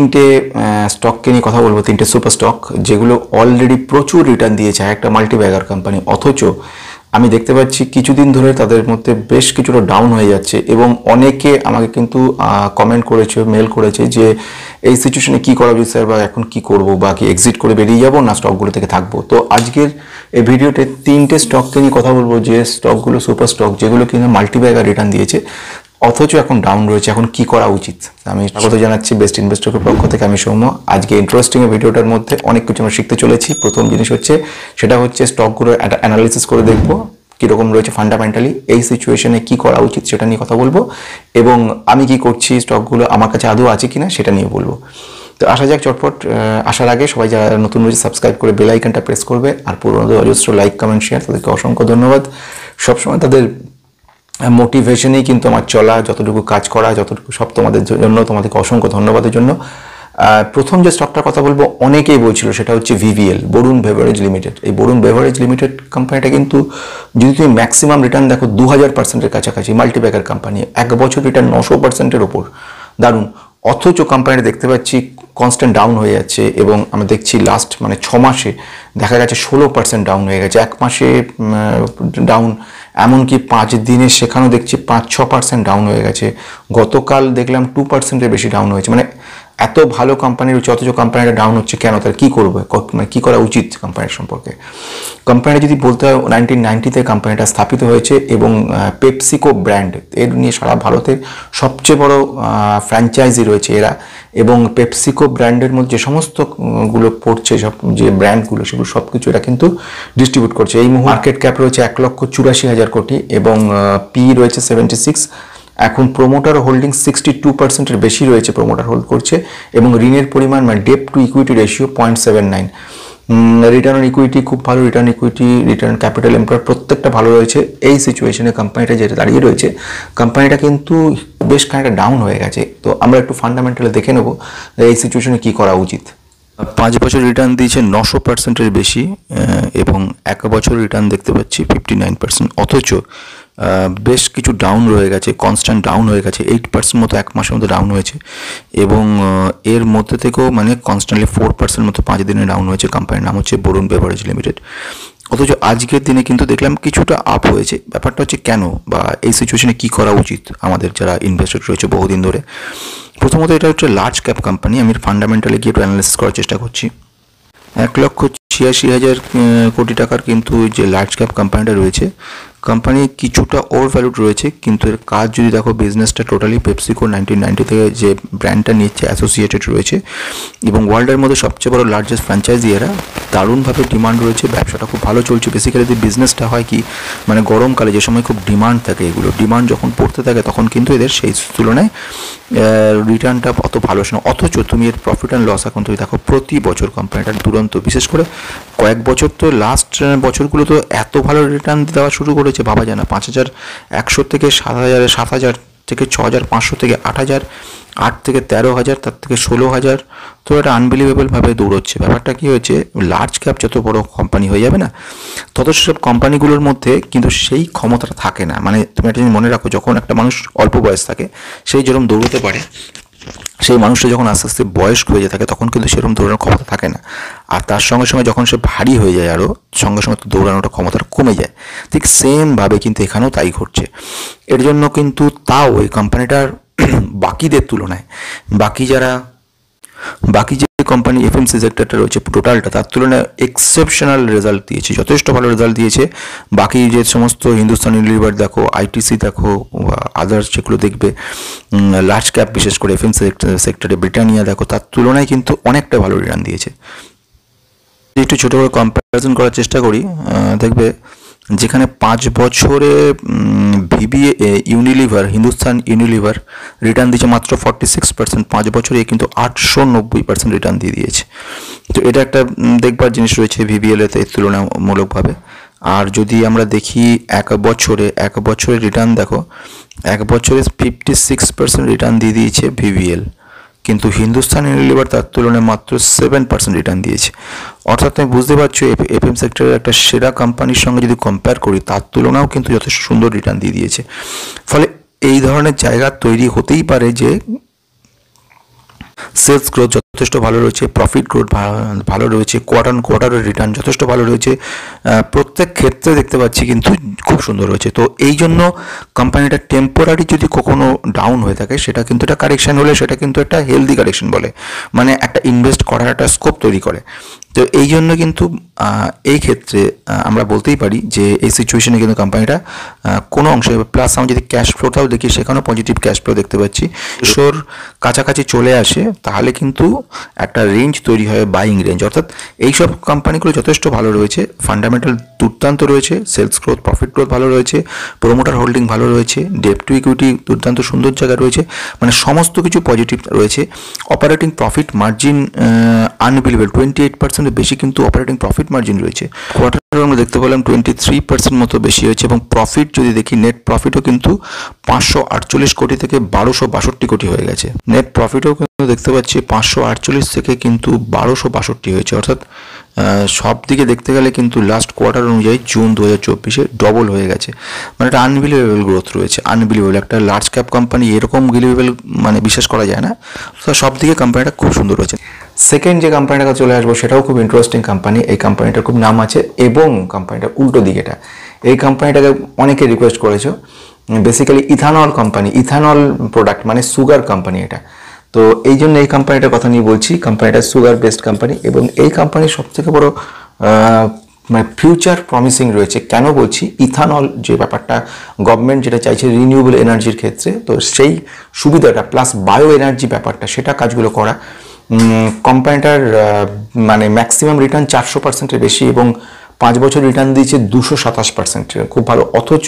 তিনটে স্টককে নিয়ে কথা বলবো, তিনটে সুপার স্টক যেগুলো অলরেডি প্রচুর রিটার্ন দিয়েছে, একটা মাল্টিব্যাগার কোম্পানি, অথচ আমি দেখতে পাচ্ছি কিছুদিন ধরে তাদের মধ্যে বেশ কিছুটা ডাউন হয়ে যাচ্ছে। এবং অনেকে আমাকে কিন্তু কমেন্ট করেছে, মেল করেছে যে এই সিচুয়েশনে কী করা উচিত স্যার, বা এখন কী করবো, বা কি এক্সিট করে বেরিয়ে যাবো না স্টকগুলো থেকে থাকবো। তো আজকের এই ভিডিওতে তিনটে স্টককে নিয়ে কথা বলবো, যে স্টকগুলো সুপার স্টক, যেগুলো কিনা মাল্টিব্যাগার রিটার্ন দিয়েছে অথচ এখন ডাউন রয়েছে, এখন কি করা উচিত। আমি স্বাগত জানাচ্ছি বেস্ট ইনভেস্টরের পক্ষ থেকে, আমি সৌম্য। আজকে ইন্টারেস্টিং ভিডিওটার মধ্যে অনেক কিছু আমরা শিখতে চলেছি। প্রথম জিনিস হচ্ছে সেটা হচ্ছে স্টকগুলো একটা অ্যানালিসিস করে দেখবো কীরকম রয়েছে ফান্ডামেন্টালি, এই সিচুয়েশনে কি করা উচিত সেটা নিয়ে কথা বলবো, এবং আমি কি করছি, স্টকগুলো আমার কাছে আদৌ আছে কিনা সেটা নিয়ে বলবো। তো আসা যাক চটপট। আসার আগে সবাই যারা নতুন রয়েছে সাবস্ক্রাইব করে বেল আইকনটা প্রেস করবে, আর পুরোনো অজস্র লাইক কমেন্ট শেয়ার, তাদেরকে অসংখ্য ধন্যবাদ। সবসময় তাদের মোটিভেশনেই কিন্তু আমার চলা, যতটুকু কাজ করা, যতটুকু সব তোমাদের জন্য, তোমাদেরকে অসংখ্য ধন্যবাদের জন্য। প্রথম যে স্টকটার কথা বলবো অনেকেই বলছিল, সেটা হচ্ছে ভিভিএল, বরুণ বেভারেজ লিমিটেড। এই বরুণ বেভারেজ লিমিটেড কোম্পানিটা কিন্তু যদি তুমি ম্যাক্সিমাম রিটার্ন দেখো 2000%-এর কাছাকাছি, মাল্টিব্যাগার কোম্পানি, এক বছর রিটার্ন 900%-এর ওপর, দারুণ। অথচ কোম্পানিটা দেখতে পাচ্ছি কনস্ট্যান্ট ডাউন হয়ে যাচ্ছে, এবং আমরা দেখছি লাস্ট 6 মাসে দেখা গেছে 16% ডাউন হয়ে গেছে, এক মাসে ডাউন, এমনকি 5 দিনে সেখানেও দেখছি 5-6% ডাউন হয়ে গেছে। গতকাল দেখলাম 2%-এর বেশি ডাউন হয়েছে। মানে এত ভালো কোম্পানি রয়েছে অথচ কোম্পানিটা ডাউন হচ্ছে কেন, তার কী করবে, মানে কী করা উচিত কোম্পানির সম্পর্কে। কোম্পানিটা যদি বলতে হয় 1990-তে কোম্পানিটা স্থাপিত হয়েছে, এবং পেপসিকো ব্র্যান্ড এর নিয়ে সারা ভারতের সবচেয়ে বড় ফ্র্যাঞ্চাইজি রয়েছে এরা, এবং পেপসিকো ব্র্যান্ডের মধ্যে যে সমস্তগুলো পড়ছে, সব যে ব্র্যান্ডগুলো, সেগুলো সব কিছু এরা কিন্তু ডিস্ট্রিবিউট করছে। এই মার্কেট ক্যাপ রয়েছে 1,84,000 কোটি, এবং পি রয়েছে 76। এখন প্রোমোটার হোল্ডিং 62%-এর বেশি রয়েছে, প্রোমোটার হোল্ড করছে, এবং ঋণের পরিমাণ মানে debt to equity ratio 0.79। Return on equity খুব ভালো, return equity, return capital employed প্রত্যেকটা ভালো রয়েছে। এই সিচুয়েশনে কোম্পানিটা যেটা দাঁড়িয়ে রয়েছে, কোম্পানিটা কিন্তু বেশ খানিকটা ডাউন হয়ে গেছে। তো আমরা একটু ফান্ডামেন্টালি দেখে নেব এই সিচুয়েশনে কী করা উচিত। 5 বছর রিটার্ন দিয়েছে 900%-এর বেশি, এবং 1 বছর রিটার্ন দেখতে পাচ্ছি 59%, অথচ বেশ কিছু ডাউন রয়ে গেছে, কনস্ট্যান্ট ডাউন হয়ে গেছে, 8% মতো এক মাসের মধ্যে ডাউন হয়েছে, এবং এর মধ্যে থেকেও মানে কনস্ট্যান্টলি 4% মতো 5 দিনে ডাউন হয়েছে। কোম্পানির নাম হচ্ছে বরুণ বেভারেজ লিমিটেড। অথচ আজকের দিনে কিন্তু দেখলাম কিছুটা আপ হয়েছে। ব্যাপারটা হচ্ছে কেন, বা এই সিচুয়েশনে কী করা উচিত আমাদের যারা ইনভেস্টর রয়েছে বহুদিন ধরে। প্রথমত এটা হচ্ছে লার্জ ক্যাপ কোম্পানি, আমি ফান্ডামেন্টালি গিয়ে একটু অ্যানালিসিস করার চেষ্টা করছি। 1,86,000 কোটি টাকার কিন্তু যে লার্জ ক্যাপ কোম্পানিটা রয়েছে, কোম্পানি কিছুটা ওভার ভ্যালুড রয়েছে, কিন্তু এর কাজ যদি দেখো, বিজনেসটা টোটালি পেপসিকো 1990 থেকে যে ব্র্যান্ডটা নিচ্ছে অ্যাসোসিয়েটেড রয়েছে, এবং ওয়ার্ল্ডের মধ্যে সবচেয়ে বড় লার্জেস্ট ফ্র্যাঞ্চাইজি এরা। দারুণভাবে ডিমান্ড রয়েছে, ব্যবসাটা খুব ভালো চলছে। বেসিক্যালি যে বিজনেসটা হয় কি, মানে গরমকালে যে সময় খুব ডিমান্ড থাকে, এগুলো ডিমান্ড যখন পড়তে থাকে তখন কিন্তু এদের সেই তুলনায় রিটার্নটা অত ভালো আসে না। অথচ তুমি এর প্রফিট অ্যান্ড লস এখন তুমি দেখো প্রতি বছর কোম্পানিটার দুরন্ত, বিশেষ করে কয়েক বছর তো লাস্ট বছরগুলো তো এত ভালো রিটার্ন দেওয়া শুরু করেছে, ভাবা যায় না। 5,100 থেকে 7,000, 7,000 থেকে 6,500 থেকে 8,000, 8 থেকে 13,000, তার থেকে 16,000। তো এটা আনবিলিভেবলভাবে দৌড়চ্ছে। ব্যাপারটা কী হয়েছে, লার্জ ক্যাপ যত বড় কোম্পানি হয়ে যাবে না, তত সেসব কোম্পানিগুলোর মধ্যে কিন্তু সেই ক্ষমতাটা থাকে না। মানে তুমি একটা জিনিস মনে রাখো, যখন একটা মানুষ অল্প বয়স থাকে সেই যেরকম দৌড়তে পারে, সেই মানুষটা যখন আস্তে আস্তে বয়স্ক হয়ে যায় থাকে তখন কিন্তু সেরকম দৌড়ানোর ক্ষমতা থাকে না। আর তার সঙ্গে সঙ্গে যখন সে ভারী হয়ে যায় আরও, সঙ্গে সঙ্গে দৌড়ানোটা ক্ষমতাটা কমে যায়। ঠিক সেমভাবে কিন্তু এখানেও তাই ঘটছে। এর জন্য কিন্তু তাও এই কোম্পানিটার বাকিদের তুলনায়, বাকি যে কোম্পানি এফএমসি সেক্টরটা রয়েছে টোটালটা, তার তুলনায় এক্সেপশনাল রেজাল্ট দিয়েছে, যথেষ্ট ভালো রেজাল্ট দিয়েছে। বাকি যে সমস্ত হিন্দুস্তান ইউনিলিভার দেখো, আইটিসি দেখো, আদার্স যেগুলো দেখবে লার্জ ক্যাপ, বিশেষ করে এফএমসি সেক্টরে ব্রিটানিয়া দেখো, তার তুলনায় কিন্তু অনেকটা ভালো রিটার্ন দিয়েছে। একটু ছোটো করে কম্প্যারিজন করার চেষ্টা করি, দেখবে যেখানে 5 বছরে ইউনিলিভার, হিন্দুস্তান ইউনিলিভার রিটার্ন দিয়েছে মাত্র 46%, 5 বছরে কিন্তু 890% রিটার্ন দিয়ে দিয়েছে। তো এটা একটা দেখবার জিনিস রয়েছে ভিভিএলতে তুলনামূলকভাবে। আর যদি আমরা দেখি 1 বছরে রিটার্ন দেখো, 1 বছরে 56% রিটার্ন দিয়ে দিয়েছে ভিভিএল, কিন্তু হিন্দুস্তান ইউনিলিভার তার তুলনায় মাত্র 7% রিটার্ন দিয়েছে। অর্থাৎ তুমি বুঝতে পারছো এফএম সেক্টরের একটা সেরা কোম্পানির সঙ্গে যদি কম্পেয়ার করি, তার তুলনাও কিন্তু যথেষ্ট সুন্দর রিটার্ন দিয়ে দিয়েছে। ফলে এই ধরনের জায়গা তৈরি হতেই পারে যে সেলস গ্রোথ যথেষ্ট ভালো রয়েছে, প্রফিট গ্রোথ ভালো রয়েছে, কোয়ার্টার অন কোয়ার্টারের রিটার্ন যথেষ্ট ভালো রয়েছে, প্রত্যেক ক্ষেত্রে দেখতে পাচ্ছি কিন্তু খুব সুন্দর রয়েছে। তো এই জন্য কোম্পানিটা টেম্পোরারি যদি কখনো ডাউন হয়ে থাকে সেটা কিন্তু একটা কারেকশন হলে সেটা কিন্তু একটা হেলদি কারেকশন বলে, মানে একটা ইনভেস্ট করার একটা স্কোপ তৈরি করে। তো এই জন্য কিন্তু এই ক্ষেত্রে আমরা বলতেই পারি যে এই সিচুয়েশনে কিন্তু কোম্পানিটা কোনো অংশে প্লাস আমি যদি ক্যাশ ফ্লোটাও দেখি সেখানেও পজিটিভ ক্যাশ ফ্লো দেখতে পাচ্ছি, শোর কাছাকাছি চলে আসে তাহলে কিন্তু একটা রেঞ্জ তৈরি হয়, বাইং রেঞ্জ। অর্থাৎ এইসব কোম্পানিগুলো যথেষ্ট ভালো রয়েছে, ফান্ডামেন্টাল দুর্দান্ত রয়েছে, সেলস গ্রোথ প্রফিট গ্রোথ ভালো রয়েছে, প্রোমোটার হোল্ডিং ভালো রয়েছে, ডেট টু ইকুইটি দুর্দান্ত সুন্দর জায়গা রয়েছে, মানে সমস্ত কিছু পজিটিভ রয়েছে। অপারেটিং প্রফিট মার্জিন আনবিলিভেবল, 28% বেশি কিন্তু অপারেটিং প্রফিট মার্জিন রয়েছে। কোয়ার্টারে আমরা দেখতে পেলাম 23% মতো বেশি হয়েছে, এবং প্রফিট যদি দেখি নেট প্রফিটও কিন্তু 548 কোটি থেকে 1262 কোটি হয়ে গেছে। নেট প্রফিটও কিন্তু দেখতে পাচ্ছি 548 থেকে কিন্তু 1262 হয়েছে, অর্থাৎ সব দিকে দেখতে গেলে কিন্তু লাস্ট কোয়ার্টার অনুযায়ী জুন 2024-এ ডবল হয়ে গেছে, মানে একটা আনবিলিভেবল গ্রোথ রয়েছে, আনবিলিভেবল। একটা লার্জ ক্যাপ কোম্পানি এরকম বিলিভেবল মানে বিশ্বাস করা যায় না। তো সব দিকে কোম্পানিটা খুব সুন্দর রয়েছে। সেকেন্ড যে কোম্পানিটাকে চলে আসবো সেটাও খুব ইন্টারেস্টিং কোম্পানি, এই কোম্পানিটার খুব নাম আছে, এবং কোম্পানিটার উল্টো দিকেটা। এই কোম্পানিটাকে অনেকে রিকোয়েস্ট করেছো, basically ethanol company, ethanol product মানে সুগার কোম্পানি এটা। তো এই জন্য এই কোম্পানিটার কথা নিয়ে বলছি, কোম্পানিটা সুগার বেসড কোম্পানি, এবং এই কোম্পানির সবথেকে বড় মানে ফিউচার প্রমিসিং রয়েছে। কেন বলছি, ইথানল যে ব্যাপারটা গভর্নমেন্ট যেটা চাইছে রিনিউয়েবল এনার্জির ক্ষেত্রে, তো সেই সুবিধাটা প্লাস বায়ো এনার্জি ব্যাপারটা সেটা কাজগুলো করা। কোম্পানিটার মানে ম্যাক্সিমাম রিটার্ন 400%-এর বেশি, এবং 5 বছর রিটার্ন দিয়েছে 227%, খুব ভালো। অথচ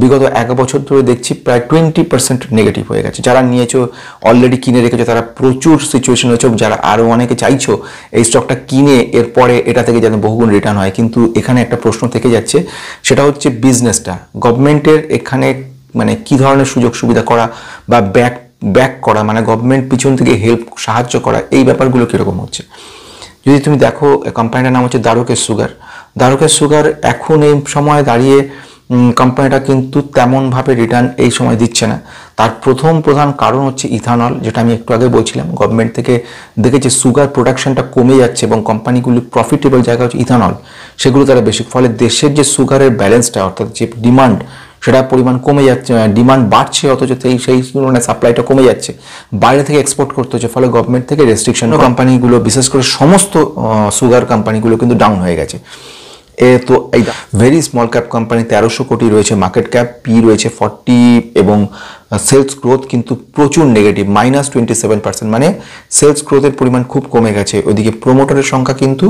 বিগত 1 বছর ধরে দেখছি প্রায় 20% নেগেটিভ হয়ে গেছে। যারা নিয়েছো অলরেডি কিনে রেখেছো তারা প্রচুর সিচুয়েশন হয়েছে, যারা আরও অনেকে চাইছো এই স্টকটা কিনে এরপরে এটা থেকে যেন বহুগুণ রিটার্ন হয়। কিন্তু এখানে একটা প্রশ্ন থেকে যাচ্ছে, সেটা হচ্ছে বিজনেসটা গভর্নমেন্টের এখানে মানে কী ধরনের সুযোগ সুবিধা করা বা ব্যাক করা, মানে গভর্নমেন্ট পিছন থেকে হেল্প সাহায্য করা, এই ব্যাপারগুলো কীরকম হচ্ছে। যদি তুমি দেখো কোম্পানিটার নাম হচ্ছে দ্বারকেশ সুগার। দ্বারকেশ সুগার এখন এই সময় দাঁড়িয়ে কোম্পানিটা কিন্তু তেমনভাবে রিটার্ন এই সময় দিচ্ছে না। তার প্রধান কারণ হচ্ছে ইথানল, যেটা আমি একটু আগে বলছিলাম। গভর্নমেন্ট থেকে দেখেছে সুগার প্রোডাকশনটা কমে যাচ্ছে এবং কোম্পানিগুলি প্রফিটেবল জায়গা হচ্ছে ইথানল, সেগুলো তারা বেশি। ফলে দেশের যে সুগারের ব্যালেন্সটা, অর্থাৎ যে ডিমান্ড সেটা পরিমাণ কমে যাচ্ছে, ডিমান্ড বাড়ছে অথচ সেই তুলনায় সাপ্লাইটা কমে যাচ্ছে, বাইরে থেকে এক্সপোর্ট করতে হচ্ছে। ফলে গভর্নমেন্ট থেকে রেস্ট্রিকশন, কোম্পানিগুলো বিশেষ করে সমস্ত সুগার কোম্পানিগুলো কিন্তু ডাউন হয়ে গেছে। তো এই ভেরি স্মল ক্যাপ কোম্পানি 1300 কোটি রয়েছে মার্কেট ক্যাপ, পি রয়েছে 40, এবং সেলস গ্রোথ কিন্তু প্রচুর নেগেটিভ, -27%, মানে সেলস গ্রোথের পরিমাণ খুব কমে গেছে। ওইদিকে প্রোমোটারের সংখ্যা কিন্তু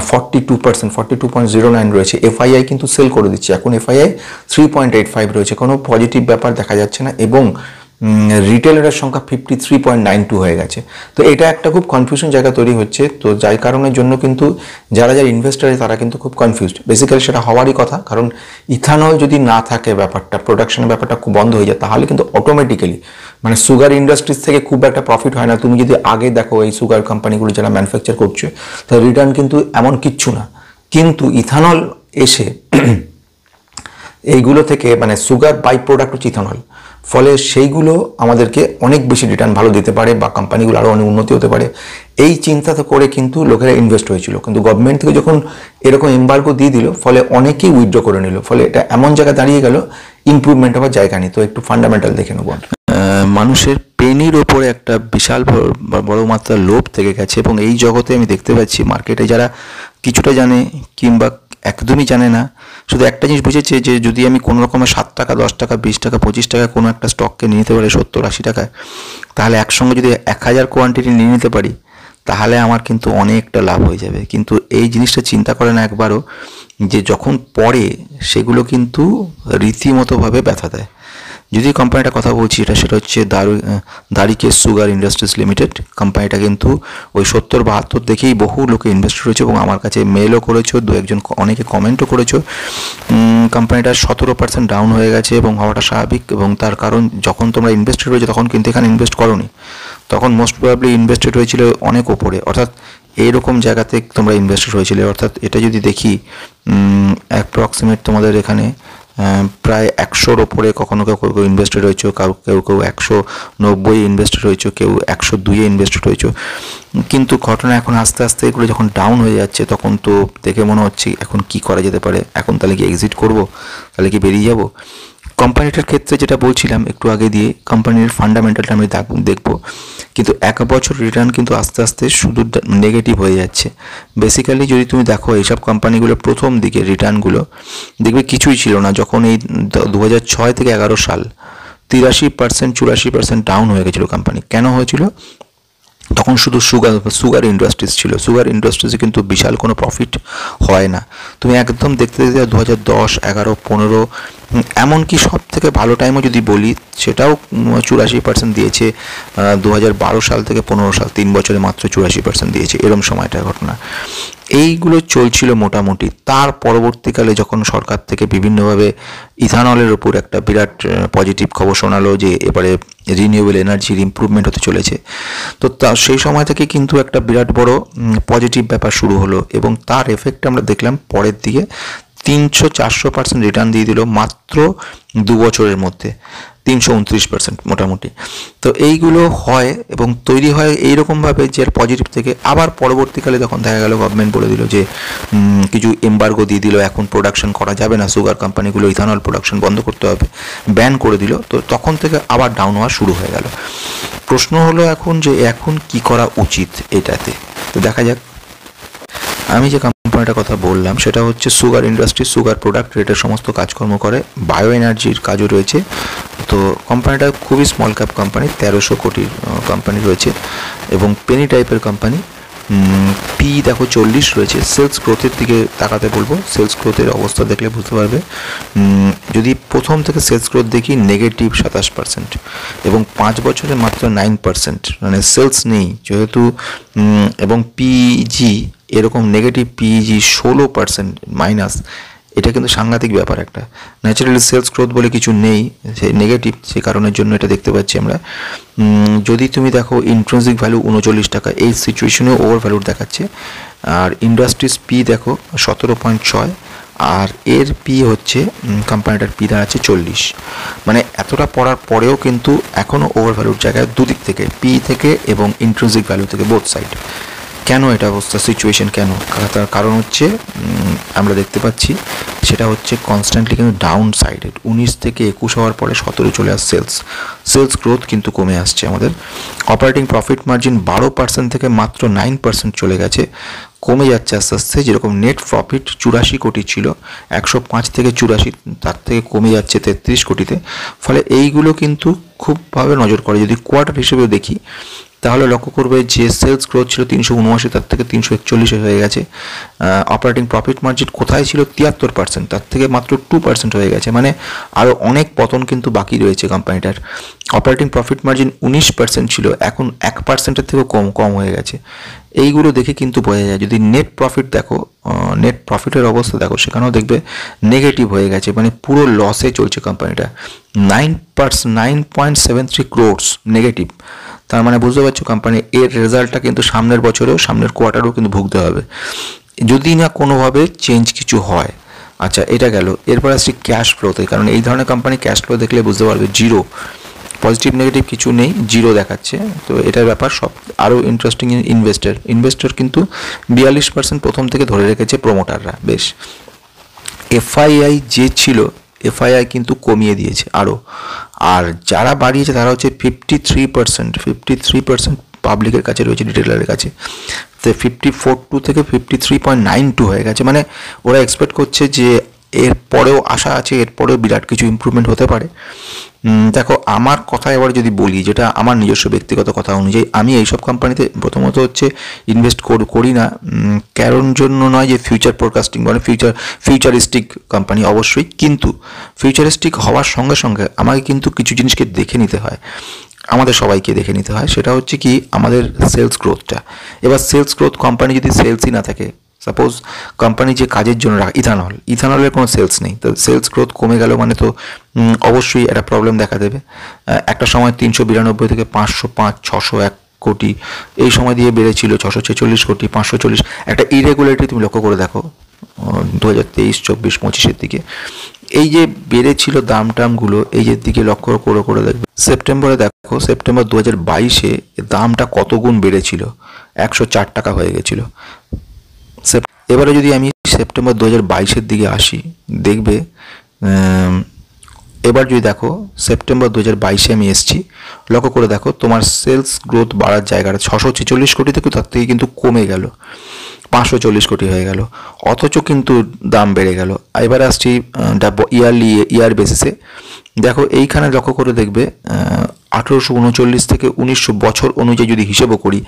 42%, 42.09 রয়েছে। এফআইআই কিন্তু সেল করে দিচ্ছে, এখন এফআইআই 3.85 রয়েছে, কোনো পজিটিভ ব্যাপার দেখা যাচ্ছে না, এবং রিটেলারের সংখ্যা 53.92 হয়ে গেছে। তো এটা একটা খুব কনফিউশন জায়গা তৈরি হচ্ছে। তো যার কারণের জন্য কিন্তু যারা ইনভেস্টার তারা কিন্তু খুব কনফিউজড। বেসিক্যালি সেটা হওয়ারই কথা, কারণ ইথানল যদি না থাকে, ব্যাপারটা প্রোডাকশনের ব্যাপারটা খুব বন্ধ হয়ে যায়, তাহলে কিন্তু অটোমেটিক্যালি মানে সুগার ইন্ডাস্ট্রিজ থেকে খুব একটা প্রফিট হয় না। তুমি যদি আগে দেখো এই সুগার কোম্পানিগুলো যারা ম্যানুফ্যাকচার করছে তার রিটার্ন কিন্তু এমন কিচ্ছু না। কিন্তু ইথানল এসে এইগুলো থেকে মানে সুগার বাই প্রোডাক্ট হচ্ছে ইথানল, ফলে সেইগুলো আমাদেরকে অনেক বেশি রিটার্ন ভালো দিতে পারে বা কোম্পানিগুলো আরও অনেক উন্নতি হতে পারে। এই চিন্তা তো করে কিন্তু লোকেরা ইনভেস্ট হয়েছিল, কিন্তু গভর্নমেন্ট থেকে যখন এরকম এমবার্গো দিয়ে দিল ফলে অনেকেই উইথড্র করে নিল, ফলে এটা এমন জায়গায় দাঁড়িয়ে গেল ইমপ্রুভমেন্ট হওয়ার জায়গা নেই। তো একটু ফান্ডামেন্টাল দেখে নেব। মানুষের পেনির ওপরে একটা বিশাল বড় মাত্রার লোভ থেকে গেছে, এবং এই জগতে আমি দেখতে পাচ্ছি মার্কেটে যারা কিছুটা জানে কিংবা একদমই জানে না, শুধু একটা জিনিস বুঝেছে যে যদি আমি কোনো রকমের 7 টাকা 10 টাকা 20 টাকা 25 টাকা কোনো একটা স্টককে নিয়ে নিতে পারি 70-80 টাকায়, তাহলে একসঙ্গে যদি 1000 কোয়ান্টিটি নিয়ে নিতে পারি তাহলে আমার কিন্তু অনেকটা লাভ হয়ে যাবে। কিন্তু এই জিনিসটা চিন্তা করে না একবারও, যে যখন পড়ে সেগুলো কিন্তু রীতিমতোভাবে ব্যথা দেয়। যদি কোম্পানিটার কথা বলছি সেটা হচ্ছে দ্বারকেশ সুগার ইন্ডাস্ট্রিজ লিমিটেড। কোম্পানিটা কিন্তু ওই 70-72 দেখেই বহু লোকে ইনভেস্ট করেছে, এবং আমার কাছে মেলও করেছো, অনেকে কমেন্টও করেছো। কোম্পানিটা 17% ডাউন হয়ে গেছে, এবং হওয়াটা স্বাভাবিক। এবং তার কারণ যখন তোমরা ইনভেস্টেড হয়েছে তখন কিন্তু এখানে ইনভেস্ট করোনি, তখন মোস্ট প্রবাবলি ইনভেস্টেড হয়েছিল অনেক ওপরে, অর্থাৎ এইরকম জায়গাতে তোমরা ইনভেস্টেড হয়েছিলে। অর্থাৎ এটা যদি দেখি অ্যাপ্রক্সিমেট তোমাদের এখানে প্রায় 100-র ওপরে কখনো কেউ কেউ ইনভেস্টেড হয়েছে, কেউ কেউ 190 ইনভেস্টেড হয়েছে, কেউ 102-এ ইনভেস্টেড হয়েছে। কিন্তু ঘটনা এখন আস্তে আস্তে এগুলো যখন ডাউন হয়ে যাচ্ছে তখন তো দেখে মনে হচ্ছে এখন কি করা যেতে পারে, এখন তাহলে কি এক্সিট করব, তাহলে কি বেরিয়ে যাব। কোম্পানিটার ক্ষেত্রে যেটা বলছিলাম একটু আগে দিয়ে, কোম্পানির ফান্ডামেন্টালটা আমি দেখবো, কিন্তু 1 বছর রিটার্ন কিন্তু আস্তে আস্তে শুধু নেগেটিভ হয়ে যাচ্ছে। বেসিক্যালি যদি তুমি দেখো এইসব কোম্পানিগুলো প্রথম দিকে রিটার্নগুলো দেখবে কিছুই ছিল না, যখন এই 2006 থেকে 11 সাল 83% 84% ডাউন হয়ে গেছিলো কোম্পানি। কেন হয়েছিল? তখন শুধু সুগার ইন্ডাস্ট্রিজ ছিল। সুগার ইন্ডাস্ট্রিজে কিন্তু বিশাল কোনো প্রফিট হয় না। তুমি একদম দেখতে দেখতে 2010, 11, 15, এমনকি সব থেকে ভালো টাইমও যদি বলি সেটাও 84% দিয়েছে। 2012 সাল থেকে 15 সাল 3 বছরে মাত্র 84% দিয়েছে, এরম সময়টার ঘটনা। এইগুলো চলছিল মোটামুটি। তার পরবর্তীকালে যখন সরকার থেকে বিভিন্নভাবে ইথানলের ওপর একটা বিরাট পজিটিভ খবর শোনালো যে এবারে রিনিউয়েবল এনার্জির ইমপ্রুভমেন্ট হতে চলেছে, তো সেই সময় থেকে কিন্তু একটা বিরাট বড় পজিটিভ ব্যাপার শুরু হলো, এবং তার এফেক্ট আমরা দেখলাম পরের দিকে 300-400% রিটার্ন দিয়ে দিল মাত্র 2 বছরের মধ্যে, 329% মোটামুটি। তো এইগুলো হয় এবং তৈরি হয় এইরকমভাবে যে পজিটিভ থেকে। আবার পরবর্তীকালে যখন দেখা গেল গভর্নমেন্ট বলে দিল যে কিছু এমবার্গো দিয়ে দিল, এখন প্রোডাকশন করা যাবে না, সুগার কোম্পানিগুলো ইথানল প্রোডাকশন বন্ধ করতে হবে, ব্যান করে দিল, তো তখন থেকে আবার ডাউন হওয়া শুরু হয়ে গেল। প্রশ্ন হলো এখন যে এখন কি করা উচিত এটাতে, তো দেখা যাক। আমি যে কোম্পানিটার কথা বললাম সেটা হচ্ছে সুগার ইন্ডাস্ট্রি, সুগার প্রোডাক্ট রেটের সমস্ত কাজকর্ম করে, বায়ো এনার্জির কাজও রয়েছে। তো কোম্পানিটা খুবই স্মল ক্যাপ কোম্পানি, 1300 কোটির কোম্পানি রয়েছে এবং পেনি টাইপের কোম্পানি। পি দেখো 40 রয়েছে। সেলস গ্রোথের দিকে তাকাতে বলবো, সেলস গ্রোথের অবস্থা দেখলে বুঝতে পারবে। যদি প্রথম থেকে সেলস গ্রোথ দেখি নেগেটিভ 27% এবং 5 বছরে মাত্র 9%, মানে সেলস নেই যেহেতু। এবং পিজি এরকম নেগেটিভ, পিজি 16% মাইনাস, এটা কিন্তু সাংঘাতিক ব্যাপার একটা। ন্যাচারালি সেলস গ্রোথ বলে কিছু নেই, সেই নেগেটিভ, সেই কারণের জন্য এটা দেখতে পাচ্ছি আমরা। যদি তুমি দেখো ইন্ট্রিনসিক ভ্যালু 39 টাকা, এই সিচুয়েশনেও ওভার ভ্যালুড দেখাচ্ছে। আর ইন্ডাস্ট্রিজ পি দেখো 17.6, আর এর পি হচ্ছে কোম্পানিটার পি দাঁড়াচ্ছে 40। মানে এতটা পড়ার পরেও কিন্তু এখনও ওভার ভ্যালুর জায়গায় দুদিক থেকে, পি থেকে এবং ইন্ট্রিনসিক ভ্যালু থেকে, বোথ সাইড। কেন এটা অবস্থা, সিচুয়েশন কেন? তার কারণ হচ্ছে আমরা দেখতে পাচ্ছি সেটা হচ্ছে কনস্ট্যান্টলি কিন্তু ডাউন সাইডেড। 19 থেকে 21 হওয়ার পরে 17 চলে আসছে সেলস গ্রোথ কিন্তু কমে আসছে আমাদের। অপারেটিং প্রফিট মার্জিন 12% থেকে মাত্র 9% চলে গেছে, কমে যাচ্ছে আস্তে আস্তে। যেরকম নেট প্রফিট 84 কোটি ছিল, 105 থেকে 84, তার থেকে কমে যাচ্ছে 33 কোটিতে। ফলে এইগুলো কিন্তু খুবভাবে নজর করে। যদি কোয়ার্টার হিসেবে দেখি তাহলে লক্ষ্য করবে যে সেলস গ্রোথ ছিল 379, তার থেকে 341 হয়ে গেছে। অপারেটিং প্রফিট মার্জিন কোথায় ছিল 73%, তার থেকে মাত্র 2% হয়ে গেছে। মানে আরও অনেক পতন কিন্তু বাকি রয়েছে কোম্পানিটার। অপারেটিং প্রফিট মার্জিন 19% ছিল, এখন 1%-এর থেকেও কম হয়ে গেছে। এইগুলো দেখে কিন্তু বোঝা যায়। যদি নেট প্রফিট দেখো, নেট প্রফিটের অবস্থা দেখো, সেখানেও দেখবে নেগেটিভ হয়ে গেছে, মানে পুরো লসে চলছে কোম্পানিটা। 9.73 ক্রোর্স নেগেটিভ। তার মানে বুঝতে পারছো কোম্পানি এর রেজাল্টটা কিন্তু সামনের বছরেও, সামনের কোয়ার্টারেও কিন্তু ভুগতে হবে যদি না কোনোভাবে চেঞ্জ কিছু হয়। আচ্ছা, এটা গেল। এরপর আসছি ক্যাশ ফ্লোতে, কারণ এই ধরনের কোম্পানি ক্যাশ ফ্লো দেখলে বুঝতে পারবে জিরো, পজিটিভ নেগেটিভ কিছু নেই, জিরো দেখাচ্ছে। তো এটার ব্যাপার সব আরও ইন্টারেস্টিং। ইনভেস্টর কিন্তু 42% প্রথম থেকে ধরে রেখেছে প্রমোটাররা, বেশ। এফআইআই যে ছিল, এফআইআই কিন্তু কমিয়ে দিয়েছে আরও, আর যারা বাড়িয়েছে তারা হচ্ছে 53% পাবলিকের কাছে রয়েছে, রিটেলারের কাছে। তো 54.2 থেকে 53.92 হয়ে গেছে। মানে ওরা এক্সপেক্ট করছে যে এরপরেও আশা আছে, এরপরেও বিরাট কিছু ইমপ্রুভমেন্ট হতে পারে। দেখো, আমার কথা এবার যদি বলি, যেটা আমার নিজস্ব ব্যক্তিগত কথা অনুযায়ী, আমি এইসব কোম্পানিতে প্রথমত হচ্ছে ইনভেস্ট করি না। কারণ জন্য নয় যে ফিউচার ফোরকাস্টিং, মানে ফিউচারিস্টিক কোম্পানি অবশ্যই, কিন্তু ফিউচারিস্টিক হওয়ার সঙ্গে সঙ্গে আমাকে কিন্তু কিছু জিনিসকে দেখে নিতে হয়, আমাদের সবাইকে দেখে নিতে হয়। সেটা হচ্ছে কি আমাদের সেলস গ্রোথটা। এবার সেলস গ্রোথ, কোম্পানি যদি সেলসই না থাকে, সাপোজ কোম্পানি যে কাজের জন্য ইথানলের কোনো সেলস নেই, তো সেলস গ্রোথ কমে গেল মানে তো অবশ্যই একটা প্রবলেম দেখা দেবে। একটা সময় 392 থেকে 505, 601 কোটি এই সময় দিয়ে বেড়েছিল, 646 কোটি, 540। একটা ইরেগুলারিটি তুমি লক্ষ্য করে দেখো 2023, 24, 25-এর দিকে। এই যে বেড়েছিল দামগুলো, এই যে দিকে লক্ষ্য করে দেখবে সেপ্টেম্বরে, দেখো সেপ্টেম্বর 2022-এ দামটা কত গুণ বেড়েছিল, 104 টাকা হয়ে গেছিল। এবারে যদি আমি সেপ্টেম্বর 2022-এর দিকে আসি, দেখবে এবার যদি দেখো সেপ্টেম্বর 2022-এ আমি এসেছি, লক্ষ্য করে দেখো তোমার সেলস গ্রোথ বাড়ার জায়গাটা 646 কোটি থেকে তার থেকে কিন্তু কমে গেল, 540 কোটি হয়ে গেল, অথচ কিন্তু দাম বেড়ে গেল। এবার আসছি ইয়ার বেসিসে, দেখো এইখানে লক্ষ্য করে দেখবে 1839 থেকে 1900 বছর অনুযায়ী যদি হিসেবও করি,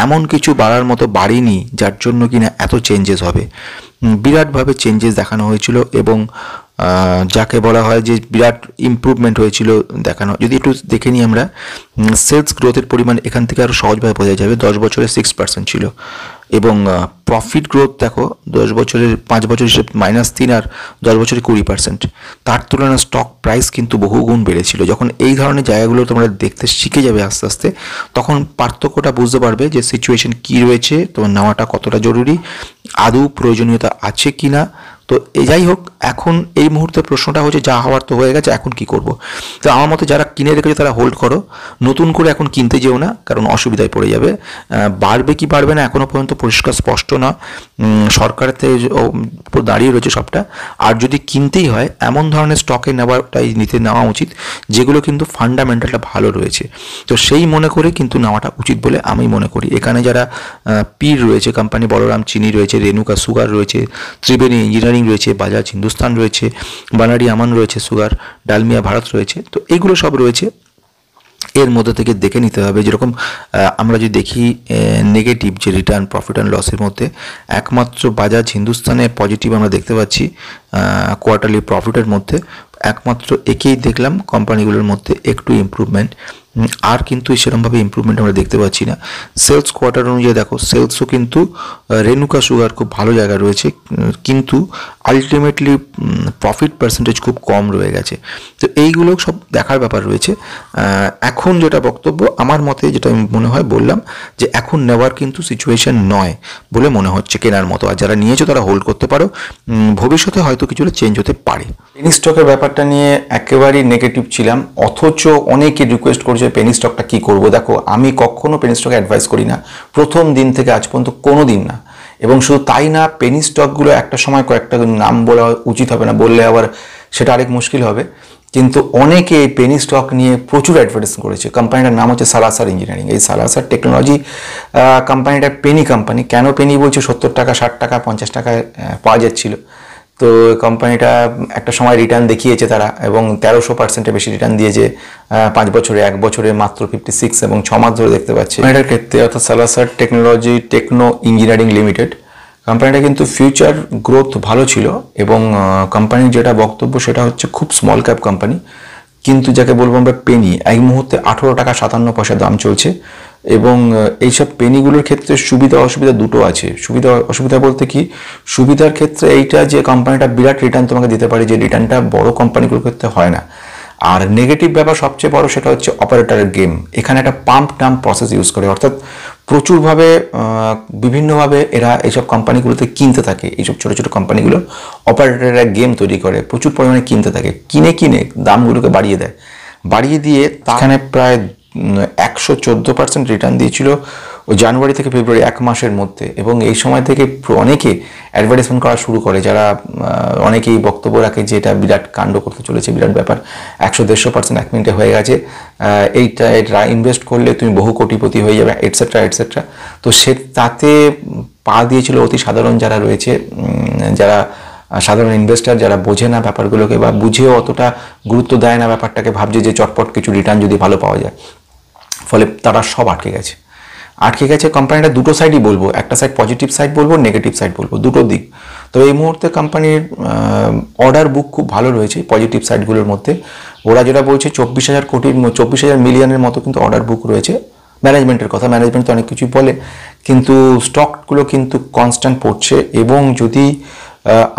এমন কিছু বাড়ার মতো বাড়েনি যার জন্য কিনা এত চেঞ্জেস হবে। বিরাটভাবে চেঞ্জেস দেখানো হয়েছিল এবং যাকে বলা হয় যে বিরাট ইমপ্রুভমেন্ট হয়েছিল দেখানো। যদি একটু দেখে নিই আমরা, সেলস গ্রোথের পরিমাণ এখান থেকে আরও সহজভাবে বোঝা যাবে। 10 বছরে 6% ছিল এবং প্রফিট গ্রোথ দেখো 5 বছর হিসেবে -3 আর 10 বছরে 20%। তার তুলনায় স্টক প্রাইস কিন্তু বহুগুণ বেড়েছিল। যখন এই ধরনের জায়গাগুলো তোমরা দেখতে শিখে যাবে আস্তে আস্তে, তখন পার্থক্যটা বুঝতে পারবে যে সিচুয়েশন কী রয়েছে, তোমার নেওয়াটা কতটা জরুরি, আদৌ প্রয়োজনীয়তা আছে কি না। তো যাই হোক, এখন এই মুহূর্তে প্রশ্নটা হচ্ছে যা হওয়ার তো হয়ে গেছে, এখন কি করব। তো আমার মতে যারা কিনে রেখেছে তারা হোল্ড করো, নতুন করে এখন কিনতে যেও না, কারণ অসুবিধায় পড়ে যাবে। বাড়বে কি বাড়বে না এখনও পর্যন্ত পরিষ্কার স্পষ্ট না, সরকারের থেকে উপর দাঁড়িয়ে রয়েছে সবটা। আর যদি কিনতেই হয় এমন ধরনের স্টকে নেওয়া উচিত যেগুলো কিন্তু ফান্ডামেন্টালটা ভালো রয়েছে। তো সেই মনে করে কিন্তু নেওয়াটা উচিত বলে আমি মনে করি। এখানে যারা পীর রয়েছে কোম্পানি, বলরাম চিনি রয়েছে, রেনুকা সুগার রয়েছে, ত্রিবেণী ইঞ্জিনিয়ারিং রয়েছে, বাজাজ হিন্দুস্তান রয়েছে, বানারি আমান রয়েছে সুগার, ডালমিয়া ভারত রয়েছে, তো এইগুলো সব রয়েছে। এর মধ্যে থেকে দেখে নিতে হবে, যেরকম আমরা যদি দেখি নেগেটিভ যে রিটার্ন প্রফিট অ্যান্ড লসের মধ্যে একমাত্র বাজাজ হিন্দুস্তানে পজিটিভ আমরা দেখতে পাচ্ছি কোয়ার্টারলি প্রফিটের মধ্যে, একমাত্র একেই দেখলাম কোম্পানিগুলোর মধ্যে একটু ইমপ্রুভমেন্ট, আর কিন্তু সেরকমভাবে ইমপ্রুভমেন্ট আমরা দেখতে পাচ্ছি না। সেলস কোয়ার্টার অনুযায়ী দেখো সেলসও কিন্তু রেনুকা সুগার খুব ভালো জায়গা রয়েছে, কিন্তু আলটিমেটলি প্রফিট পার্সেন্টেজ খুব কম রয়ে গেছে। তো এইগুলো সব দেখার ব্যাপার রয়েছে। এখন যেটা বক্তব্য আমার মতে, যেটা আমি মনে হয় বললাম, যে এখন নেওয়ার কিন্তু সিচুয়েশন নয় বলে মনে হচ্ছে কেনার মতো। আর যারা নিয়েছো তারা হোল্ড করতে পারো, ভবিষ্যতে হয়তো কিছুটা চেঞ্জ হতে পারে। পেনি স্টকের ব্যাপারটা নিয়ে একেবারেই নেগেটিভ ছিলাম, অথচ অনেকে রিকোয়েস্ট করছে পেনি স্টকটা কী করবো। দেখো আমি কখনো পেনি স্টকে অ্যাডভাইস করি না, প্রথম দিন থেকে আজ পর্যন্ত কোনো দিন না। এবং শুধু তাই না, পেনি স্টকগুলো একটা সময় কয়েকটা নাম বলা উচিত হবে না, বললে আবার সেটা আরেক মুশকিল হবে, কিন্তু অনেকে পেনি স্টক নিয়ে প্রচুর অ্যাডভার্টাইজ করেছে। কোম্পানিটার নাম হচ্ছে সালাসার ইঞ্জিনিয়ারিং। এই সালাসার টেকনোলজি কোম্পানিটা পেনি কোম্পানি। কেন পেনি বলছে, 70 টাকা 60 টাকা 50 টাকায় পাওয়া যাচ্ছিল। তো কোম্পানিটা একটা সময় রিটার্ন দেখিয়েছে তারা, এবং 1300%-এর বেশি রিটার্ন দিয়েছে 5 বছরে, 1 বছরে মাত্র 56 এবং 6 মাস ধরে দেখতে পাচ্ছি। এটার ক্ষেত্রে অর্থাৎ সালাসার টেকনো ইঞ্জিনিয়ারিং লিমিটেড কোম্পানিটা কিন্তু ফিউচার গ্রোথ ভালো ছিল, এবং কোম্পানির যেটা বক্তব্য সেটা হচ্ছে খুব স্মল ক্যাপ কোম্পানি, কিন্তু যাকে বলবো আমরা পেনি, এই মুহূর্তে 18 টাকা 57 পয়সা দাম চলছে। এবং এইসব পেনিগুলোর ক্ষেত্রে সুবিধা অসুবিধা দুটো আছে। সুবিধা অসুবিধা বলতে কি, সুবিধার ক্ষেত্রে এইটা যে কোম্পানিটা বিরাট রিটার্ন তোমাকে দিতে পারে, যে রিটার্নটা বড় কোম্পানিগুলোর ক্ষেত্রে হয় না। আর নেগেটিভ ব্যাপার সবচেয়ে বড়, সেটা হচ্ছে অপারেটরের গেম। এখানে একটা পাম্প ডাম্প প্রসেস ইউজ করে, অর্থাৎ প্রচুরভাবে বিভিন্নভাবে এরা এইসব কোম্পানিগুলোতে কিনতে থাকে। এইসব ছোটো ছোটো কোম্পানিগুলো অপারেটররা গেম তৈরি করে, প্রচুর পরিমাণে কিনতে থাকে, কিনে দামগুলোকে বাড়িয়ে দিয়ে তাখানে প্রায় 114% রিটার্ন দিয়েছিল ওই জানুয়ারি থেকে ফেব্রুয়ারি 1 মাসের মধ্যে। এবং এই সময় থেকে অনেকে অ্যাডভার্টাইজমেন্ট করা শুরু করে, যারা অনেকেই বক্তব্য রাখে যে এটা বিরাট কাণ্ড করতে চলেছে, বিরাট ব্যাপার, 100-150% 1 মিনিটে হয়ে গেছে, এটা ইনভেস্ট করলে তুমি বহু কোটিপতি হয়ে যাবে, এটসেট্রা এটসেট্রা। তো তাতে পা দিয়েছিল অতি সাধারণ যারা রয়েছে, যারা সাধারণ ইনভেস্টার, যারা বোঝে না ব্যাপারগুলোকে, বা বুঝেও অতটা গুরুত্ব দেয় না ব্যাপারটাকে, ভাবছে যে চটপট কিছু রিটার্ন যদি ভালো পাওয়া যায়, ফলে তারা সব আটকে গেছে। কোম্পানিটা দুটো সাইডই বলবো, একটা সাইড পজিটিভ সাইড বলবো, নেগেটিভ সাইড বলবো, দুটো দিক। তো এই মুহূর্তে কোম্পানির অর্ডার বুক খুব ভালো রয়েছে পজিটিভ সাইডগুলোর মধ্যে। ওরা যেটা বলছে 24,000 মিলিয়নের মতো কিন্তু অর্ডার বুক রয়েছে। ম্যানেজমেন্টের কথা, ম্যানেজমেন্ট তো অনেক কিছুই বলে, কিন্তু স্টকগুলো কিন্তু কনস্ট্যান্ট পড়ছে। এবং যদি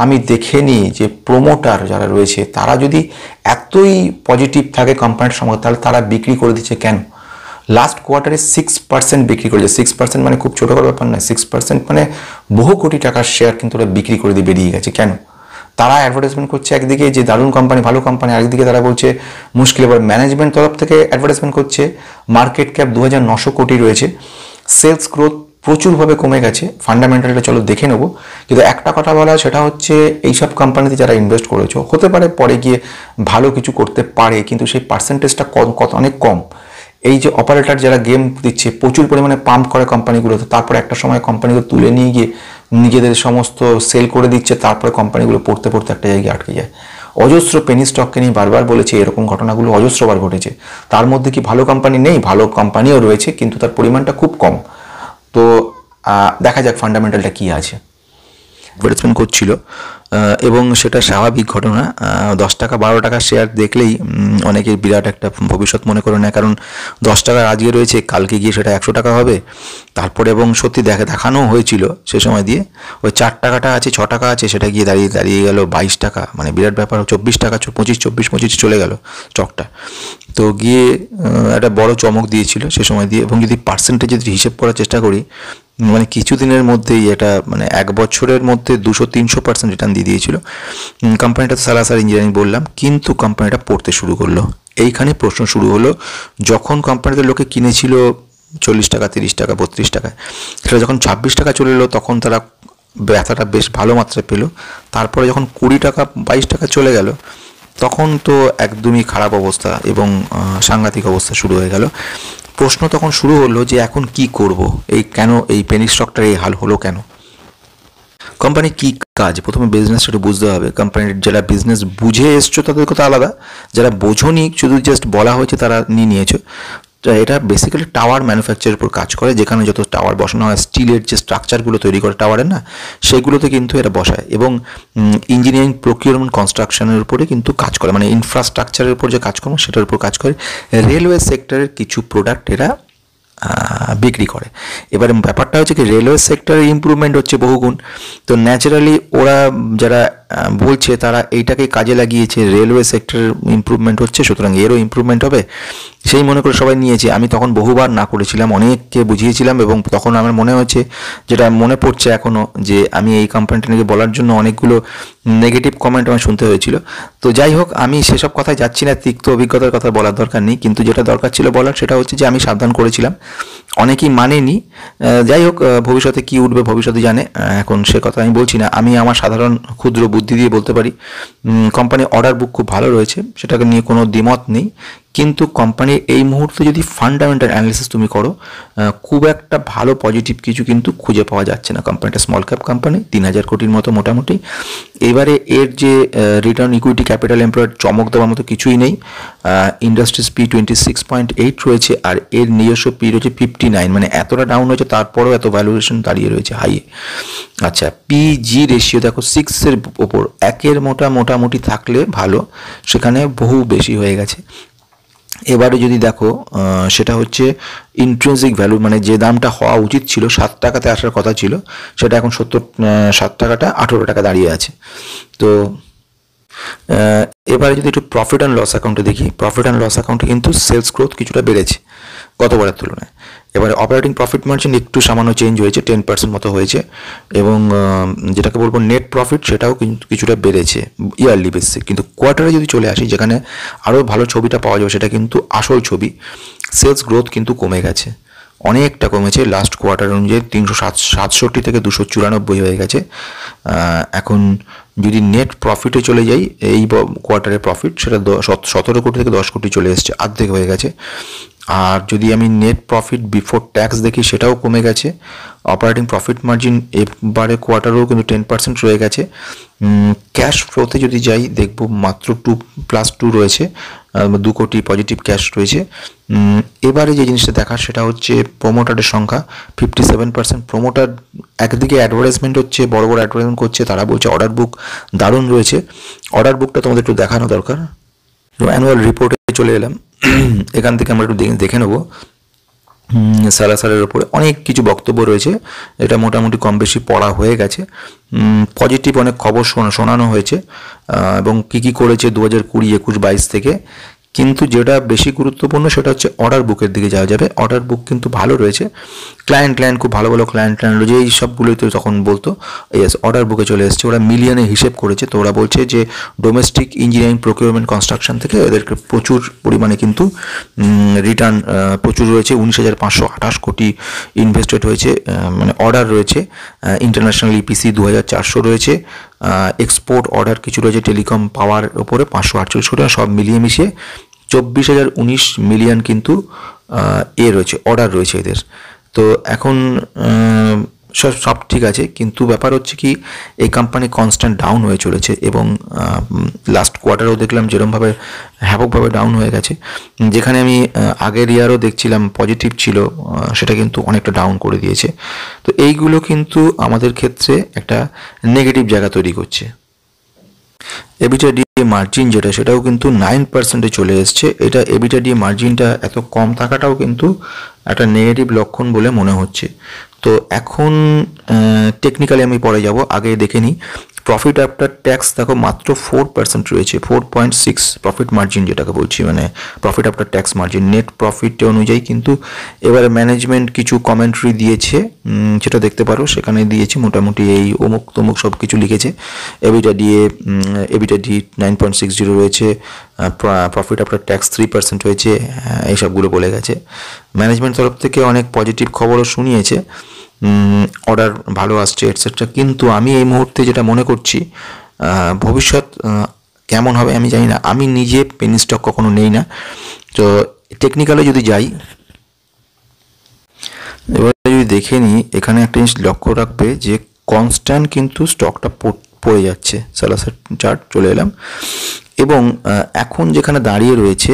আমি দেখে নিই যে প্রোমোটার যারা রয়েছে তারা যদি এতই পজিটিভ থাকে কোম্পানির সঙ্গে, তাহলে তারা বিক্রি করে দিচ্ছে কেন? লাস্ট কোয়ার্টারে 6% বিক্রি করেছে। 6% মানে খুব ছোটো ব্যাপার নয়, 6% মানে বহু কোটি টাকার শেয়ার কিন্তু ওরা বিক্রি করে দিয়ে বেরিয়ে গেছে। কেন? তারা অ্যাডভার্টাইজমেন্ট করছে একদিকে যে দারুণ কোম্পানি, ভালো কোম্পানি, আরেকদিকে তারা বলছে মুশকিল। এবার ম্যানেজমেন্ট তরফ থেকে অ্যাডভার্টাইজমেন্ট করছে মার্কেট ক্যাপ 2900 কোটি রয়েছে, সেলস গ্রোথ প্রচুরভাবে কমে গেছে, ফান্ডামেন্টালটা চলো দেখে নেবো। কিন্তু একটা কথা বলা, সেটা হচ্ছে এইসব কোম্পানিতে যারা ইনভেস্ট করেছো, হতে পারে পরে গিয়ে ভালো কিছু করতে পারে, কিন্তু সেই পার্সেন্টেজটা অনেক কম। এই যে অপারেটর যারা গেম দিচ্ছে, প্রচুর পরিমাণে পাম্প করে কোম্পানিগুলোতে, তারপরে একটা সময় কোম্পানিগুলো তুলে নিয়ে গিয়ে নিজেদের সমস্ত সেল করে দিচ্ছে, তারপরে কোম্পানিগুলো পড়তে পড়তে একটা জায়গায় আটকে যায়। অজস্র পেনি স্টককে নিয়ে বারবার বলেছে, এরকম ঘটনাগুলো অজস্রবার ঘটেছে। তার মধ্যে কি ভালো কোম্পানি নেই? ভালো কোম্পানিও রয়েছে, কিন্তু তার পরিমাণটা খুব কম। তো দেখা যাক ফান্ডামেন্টালটা কী আছে। অ্যাডভার্টাইজমেন্ট করছিল এবং সেটা স্বাভাবিক ঘটনা। 10 টাকা 12 টাকা শেয়ার দেখলেই অনেকের বিরাট একটা ভবিষ্যৎ মনে করে না, কারণ 10 টাকা আজকে রয়েছে, কালকে গিয়ে সেটা 100 টাকা হবে। তারপরে এবং সত্যি দেখানো হয়েছিল সে সময় দিয়ে, ওই 4 টাকাটা আছে, 6 টাকা আছে, সেটা গিয়ে দাঁড়িয়ে গেল 22 টাকা, মানে বিরাট ব্যাপার। 24 টাকা 25 চলে গেল স্টকটা। তো গিয়ে একটা বড় চমক দিয়েছিল সে সময় দিয়ে। এবং যদি পার্সেন্টেজ যদি হিসেব করার চেষ্টা করি, মানে কিছুদিনের মধ্যেই এটা, মানে 1 বছরের মধ্যে 200-300% রিটার্ন দিয়ে দিয়েছিল। কোম্পানিটা তো সালাসার ইঞ্জিনিয়ারিং বললাম, কিন্তু কোম্পানিটা পড়তে শুরু করলো। এইখানে প্রশ্ন শুরু হলো, যখন কোম্পানিতে লোকে কিনেছিল 40 টাকা, 30 টাকা, 32 টাকায়, সেটা যখন 26 টাকা চলে এলো, তখন তারা ব্যথাটা বেশ ভালো মাত্রায় পেল। তারপরে যখন 20 টাকা 22 টাকা চলে গেল, তখন তো একদমই খারাপ অবস্থা এবং সাংঘাতিক অবস্থা শুরু হয়ে গেল। প্রশ্ন তখন শুরু হলো যে এখন কি করব, কেন এই পেনি স্টকটার এই হাল হলো কেন? কোম্পানি কি কাজ, প্রথমে বিজনেসটা একটু বুঝতে হবে। কোম্পানির যারা বিজনেস বুঝে এসছো তাদের কথা আলাদা, যারা বোঝোনি, শুধু জাস্ট বলা হয়েছে তারা নিয়েছো। এটা বেসিক্যালি টাওয়ার ম্যানুফ্যাকচারের উপর কাজ করে, যেখানে যত টাওয়ার বসানো হয়, স্টিলের যে স্ট্রাকচারগুলো তৈরি করে টাওয়ারের না, সেগুলোতে কিন্তু এরা বসায়। এবং ইঞ্জিনিয়ারিং, প্রকিউরমেন্ট, কনস্ট্রাকশনের উপরে কিন্তু কাজ করে, মানে ইনফ্রাস্ট্রাকচারের উপর যে কাজকর্ম সেটার উপর কাজ করে। রেলওয়ে সেক্টরের কিছু প্রোডাক্ট এরা বিক্রি করে। এবারে ব্যাপারটা হচ্ছে কি, রেলওয়ে সেক্টরের ইমপ্রুভমেন্ট হচ্ছে বহুগুণ। তো ন্যাচারালি ওরা যারা বলছে তারা এইটাকে কাজে লাগিয়েছে, রেলওয়ে সেক্টরের ইমপ্রুভমেন্ট হচ্ছে, সুতরাং এরও ইমপ্রুভমেন্ট হবে, সেই মনে করে সবাই নিয়েছে। আমি তখন বহুবার না করেছিলাম, অনেককে বুঝিয়েছিলাম, এবং তখন আমার মনে হচ্ছে, যেটা মনে পড়ছে এখনও, যে আমি এই কোম্পানিটা নিয়ে বলার জন্য অনেকগুলো নেগেটিভ কমেন্ট আমার শুনতে হয়েছিল। তো যাই হোক, আমি সেসব কথায় যাচ্ছি না, তিক্ত অভিজ্ঞতার কথা বলার দরকার নেই। কিন্তু যেটা দরকার ছিল বলার, সেটা হচ্ছে যে আমি সাবধান করেছিলাম, অনেকেই মানেনি। যাই হোক, ভবিষ্যতে কি উঠবে ভবিষ্যতে জানে, এখন সে কথা আমি বলছি না। আমি আমার সাধারণ ক্ষুদ্র বুদ্ধি দিয়ে বলতে পারি, কোম্পানির অর্ডার বুক খুব ভালো রয়েছে, সেটাকে নিয়ে কোনো দ্বিমত নেই। কিন্তু কোম্পানির এই মুহূর্তে যদি ফান্ডামেন্টাল অ্যানালিসিস তুমি করো, খুব একটা ভালো পজিটিভ কিছু কিন্তু খুঁজে পাওয়া যাচ্ছে না। কোম্পানিটা স্মল ক্যাপ কোম্পানি, 3000 কোটির মতো মোটামুটি। এবারে এর যে রিটার্ন ইকুইটি ক্যাপিটাল এমপ্লয়েড চমক দেওয়ার মতো কিছুই নেই। ইন্ডাস্ট্রিজ P 26.8 রয়েছে, আর এর নিজস্ব পি রয়েছে 59, মানে এতটা ডাউন হয়েছে, তারপরেও এত ভ্যালুয়েশন দাঁড়িয়ে রয়েছে হাইয়ে। আচ্ছা, পিজি রেশিও দেখো 6-এর ওপর, 1-এর মোটামুটি থাকলে ভালো, সেখানে বহু বেশি হয়ে গেছে। এবারে যদি দেখো, সেটা হচ্ছে ইন্ট্রিনসিক ভ্যালু, মানে যে দামটা হওয়া উচিত ছিল, 7 টাকাতে আসার কথা ছিল, সেটা এখন 7 টাকাটা 18 টাকা দাঁড়িয়ে আছে। তো এবারে যদি একটু প্রফিট অ্যান্ড লস অ্যাকাউন্টে দেখি, প্রফিট অ্যান্ড লস অ্যাকাউন্টে কিন্তু সেলস গ্রোথ কিছুটা বেড়েছে গতবারের তুলনায়। এবারে অপারেটিং প্রফিট মার্জিন একটু সামান্য চেঞ্জ হয়েছে, 10% মতো হয়েছে। এবং যেটাকে বলবো নেট প্রফিট, সেটাও কিন্তু কিছুটা বেড়েছে ইয়ারলি বেসিসে। কিন্তু কোয়ার্টারে যদি চলে আসি, যেখানে আরও ভালো ছবিটা পাওয়া যাবে, সেটা কিন্তু আসল ছবি, সেলস গ্রোথ কিন্তু কমে গেছে, অনেকটা কমেছে। লাস্ট কোয়ার্টার অনুযায়ী 367 থেকে 294 হয়ে গেছে। এখন যদি নেট প্রফিটে চলে যাই, এই কোয়ার্টারের প্রফিট, সেটা 17 কোটি থেকে 10 কোটি চলে এসছে, অর্ধেক হয়ে গেছে। আর যদি আমি নেট প্রফিট বিফোর ট্যাক্স দেখি, সেটাও কমে গেছে। অপারেটিং প্রফিট মার্জিন এবারে কোয়ার্টারেও কিন্তু 10% রয়ে গেছে। ক্যাশ ফ্লোতে যদি যাই, দেখব মাত্র 2+2 রয়েছে, 2 কোটি পজিটিভ ক্যাশ রয়েছে। এবারে যে জিনিসটা দেখার, সেটা হচ্ছে প্রোমোটারের সংখ্যা 57%। প্রোমোটার একদিকে অ্যাডভার্টাইজমেন্ট হচ্ছে, বড় বড় অ্যাডভার্টাইজমেন্ট করছে, তারা বলছে অর্ডার বুক দারুণ রয়েছে। অর্ডার বুকটা তোমাদের একটু দেখানো দরকার। অ্যানুয়াল রিপোর্টে চলে এলাম, এখান থেকে আমরা একটু দেখে নেব। সালাসারের ওপরে অনেক কিছু বক্তব্য রয়েছে, এটা মোটামুটি কম বেশি পড়া হয়ে গেছে। পজিটিভ অনেক খবর শোনানো হয়েছে, এবং কী কী করেছে 2020, 21, 22 থেকে, কিন্তু যেটা বেশি গুরুত্বপূর্ণ সেটা হচ্ছে অর্ডার বুকের দিকে যাওয়া যাবে। অর্ডার বুক কিন্তু ভালো রয়েছে, ক্লায়েন্ট খুব ভালো ভালো ক্লায়েন্ট রয়েছে, এই সবগুলোই তো তখন বলতো ইয়েস অর্ডার বুকে চলে এসেছে। ওরা মিলিয়নে হিসেব করেছে, তো ওরা বলছে যে ডোমেস্টিক ইঞ্জিনিয়ারিং প্রকিউরমেন্ট কনস্ট্রাকশন থেকে এদেরকে প্রচুর পরিমাণে কিন্তু রিটার্ন প্রচুর রয়েছে। 19,528 কোটি ইনভেস্টেড হয়েছে, মানে অর্ডার রয়েছে। ইন্টারন্যাশনাল ইপিসি 2,400 রয়েছে, এক্সপোর্ট অর্ডার কিছু রয়েছে টেলিকম পাওয়ার ওপরে 548 কোটি, সব মিলিয়ে মিশিয়ে 24,019 মিলিয়ন কিন্তু রয়েছে, অর্ডার রয়েছে এদের। তো এখন সব ঠিক আছে, কিন্তু ব্যাপার হচ্ছে কি এই কোম্পানি কনস্ট্যান্ট ডাউন হয়ে চলেছে এবং লাস্ট কোয়ার্টারেও দেখলাম যেরকমভাবে ব্যাপকভাবে ডাউন হয়ে গেছে। যেখানে আমি আগের ইয়ারও দেখছিলাম পজিটিভ ছিল, সেটা কিন্তু অনেকটা ডাউন করে দিয়েছে। তো এইগুলো কিন্তু আমাদের ক্ষেত্রে একটা নেগেটিভ জায়গা তৈরি করছে। EBITDA মার্জিন যেটা সেটাও কিন্তু 9%-এ চলে এসছে। এটা EBITDA মার্জিনটা এত কম থাকাটাও কিন্তু একটা নেগেটিভ লক্ষণ বলে মনে হচ্ছে। তো এখন টেকনিক্যালি আমি পরে যাব, আগে দেখে নিই প্রফিট আফটার ট্যাক্স। দেখো মাত্র 4% রয়েছে, 4.6 প্রফিট মার্জিন যেটাকে বলছি, মানে profit after tax margin net profit অনুযায়ী। কিন্তু এবারে ম্যানেজমেন্ট কিছু কমেন্ট্রি দিয়েছে, যেটা দেখতে পারো সেখানে দিয়েছে মোটামুটি এই অমুক তমুক সব কিছু লিখেছে। EBITDA 9.60 রয়েছে, প্রফিট আফটার ট্যাক্স 3% হয়েছে, এইসবগুলো বলে গেছে। ম্যানেজমেন্ট তরফ থেকে অনেক পজিটিভ খবরও শুনিয়েছে, অর্ডার ভালো আসছে এটসেট্রা। কিন্তু আমি এই মুহূর্তে যেটা মনে করছি ভবিষ্যৎ কেমন হবে আমি জানি না, আমি নিজে পেনি স্টক কখনো নেই না। তো টেকনিক্যালে যদি যাই, এবার যদি দেখে নিই, এখানে একটা জিনিস লক্ষ্য রাখবে যে কনস্ট্যান্ট কিন্তু স্টকটা পড়ে যাচ্ছে। সালাসের চার্ট চলে এলাম এবং এখন যেখানে দাঁড়িয়ে রয়েছে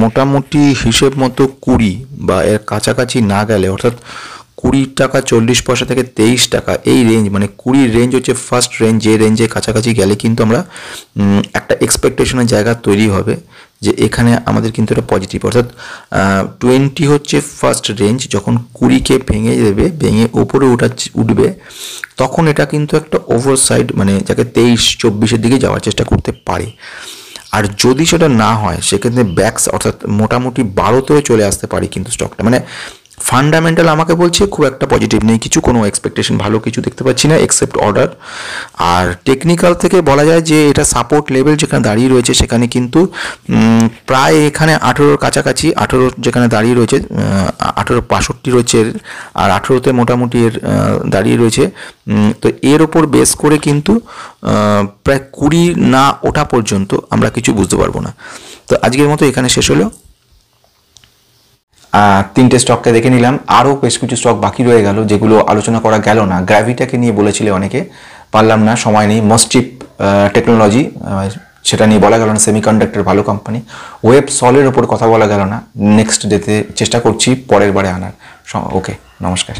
মোটামুটি হিসেব মতো 20 বা এর কাছাকাছি না গেলে, অর্থাৎ 20 টাকা 40 পয়সা থেকে 23 টাকা এই রেঞ্জ, মানে 20 রেঞ্জ হচ্ছে ফার্স্ট রেঞ্জ, যে রেঞ্জের কাছাকাছি গেলে কিন্তু আমরা একটা এক্সপেকটেশনের জায়গা তৈরি হবে যে এখানে আমাদের কিন্তু এটা পজিটিভ। অর্থাৎ 20 হচ্ছে ফার্স্ট রেঞ্জ, যখন 20কে ভেঙে দেবে, ভেঙে ওপরে উঠবে, তখন এটা কিন্তু একটা ওভারসাইড, মানে যাকে 23-24-এর দিকে যাওয়ার চেষ্টা করতে পারে। আর যদি সেটা না হয় সেক্ষেত্রে ব্যাকস, অর্থাৎ মোটামুটি 12তেও চলে আসতে পারে কিন্তু স্টকটা। মানে ফান্ডামেন্টাল আমাকে বলছে খুব একটা পজিটিভ নেই, কিছু কোনো এক্সপেকটেশন ভালো কিছু দেখতে পাচ্ছি না এক্সেপ্ট অর্ডার। আর টেকনিক্যাল থেকে বলা যায় যে এটা সাপোর্ট লেভেল যেখানে দাঁড়িয়ে রয়েছে সেখানে কিন্তু প্রায় এখানে 18-র কাছাকাছি, 18 যেখানে দাঁড়িয়ে রয়েছে 18.65 রয়েছে, আর 18তে মোটামুটি এর দাঁড়িয়ে রয়েছে। তো এর ওপর বেস করে কিন্তু প্রায় 20 না ওঠা পর্যন্ত আমরা কিছু বুঝতে পারবো না। তো আজকের মতো এখানে শেষ হলো। 3টে স্টককে দেখে নিলাম, আরও বেশ কিছু স্টক বাকি রয়ে গেল যেগুলো আলোচনা করা গেল না। গ্র্যাভিটাকে নিয়ে বলেছিলে অনেকে, পারলাম না, সময় নেই। মস্টিপ টেকনোলজি, সেটা নিয়ে বলা গেল না, সেমিকন্ডাক্টর ভালো কোম্পানি। ওয়েব সলের ওপর কথা বলা গেল না, নেক্সট ডেতে চেষ্টা করছি পরের বারে আনার। ওকে, নমস্কার।